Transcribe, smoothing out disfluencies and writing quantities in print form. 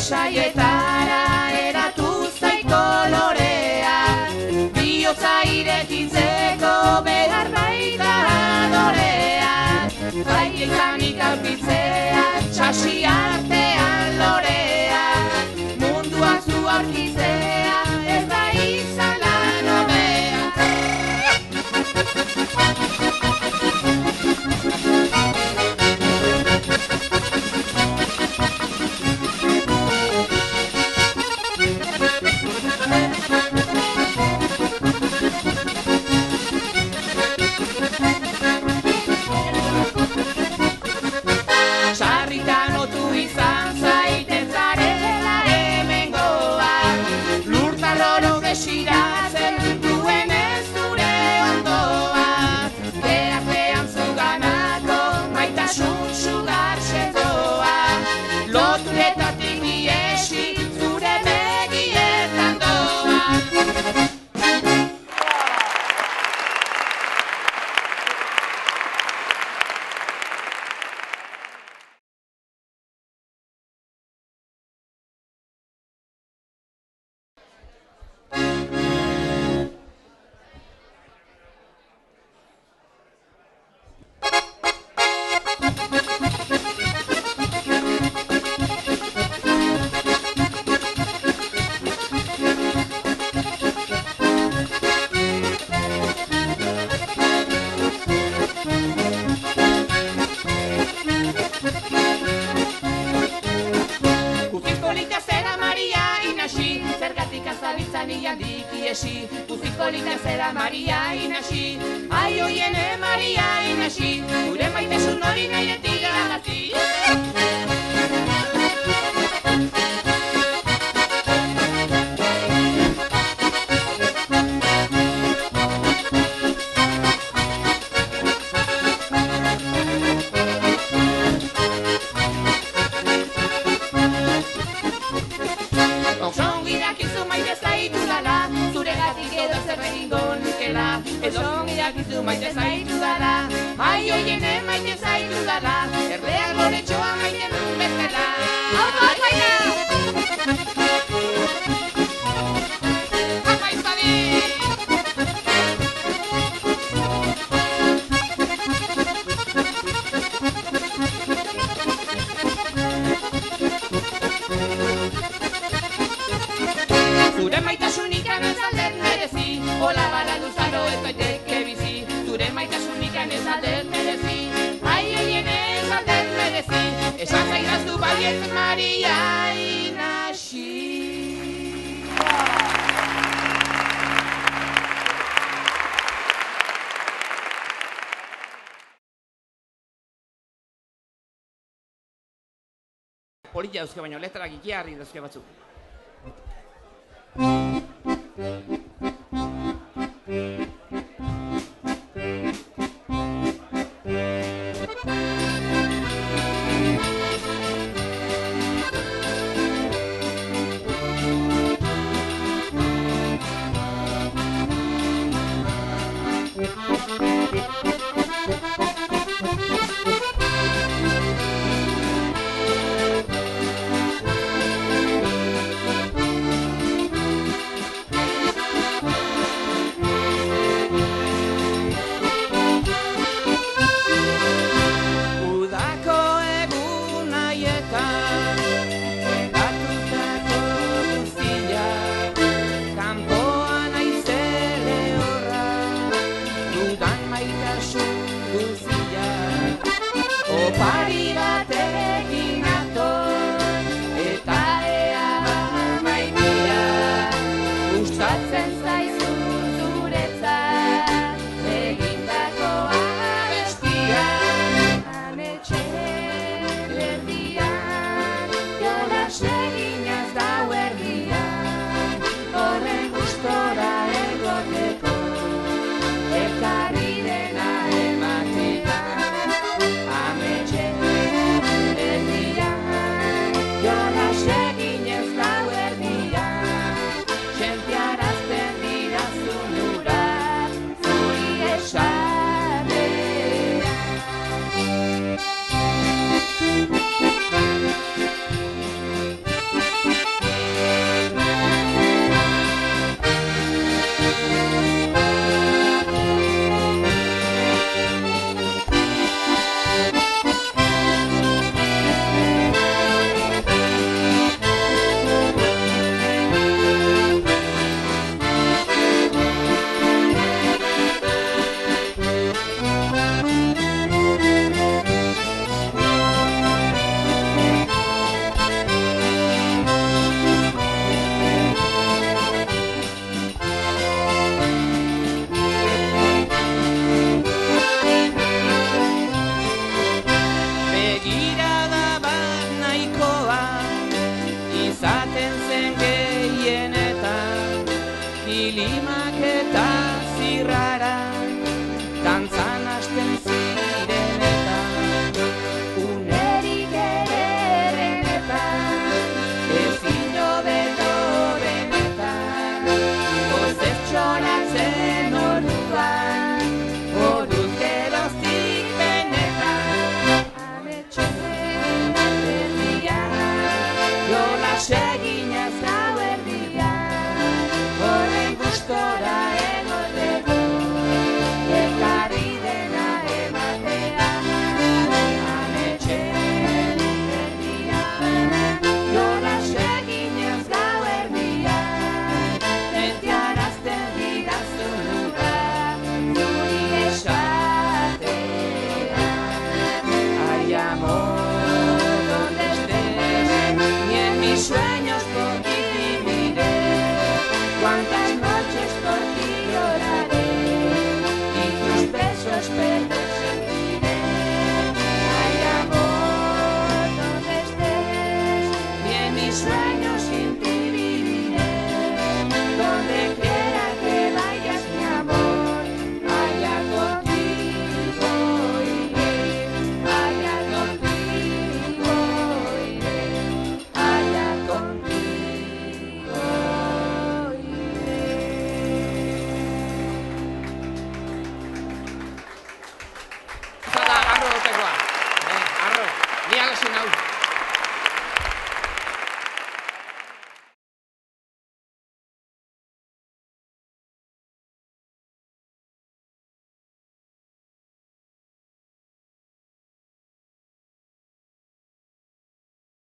saietara eratu zaiko lorea, bihotza irekitzeko behar baita adorea, zaiezanik aurkitzea, txasi artean lorea, munduan zu aurkitzea, ez da izan lan hobea. Sarritan otu izan zaiten zarela hemengoa, lurtarroro desiratzen duen ez dure ondoa, behartean zuganako maitasun sugar setoa, loturetatik iesi zure begietan doa. Guztiz polita zera Maria inasi, ai oiene Maria inasi, gure maitesun hori nahiretik iragazi. Ongi dakizu maite zaitu dala, zuregatik edo zer egingo nukela, edo ongi dakizu maite zaitu dala, ai oiene maite zaitu dala, erdeak loretxoa maite dut bezala. Hau bat baina! Apa izadi! Zure maitasunik ez aldet merezi, hola bala luzaro ez daiteke bizi. Zure maitasunik ez aldet merezi, ai oien ez aldet merezi. Esan zaidazu baiet Maria inasi. Polita dauzke baino letrak ikiarri dauzke batzuk. Kilimak eta zirrara dantzan hasten ziren eta unerik ere benetan ezin hobeto benetan gozez txoratzen orduan oruz geroztik benetan ametxen erdian jolas eginez gauerdian horren gustora egoteko ekarri dena ematea ametxen erdian jolas eginez gauerdian sentiarazten didazu nuka zuri esatea ay amor donde estés ni en mis sueños por ti viviré cuántas noches por ti lloraré y tus besos perder sentiré ay amor donde estés ni en mis sueños sin ti viviré donde quiera que vayas mi amor allá contigo iré allá contigo iré allá contigo iré. Zara, arro gotekoa. Arro, ni halasin hau.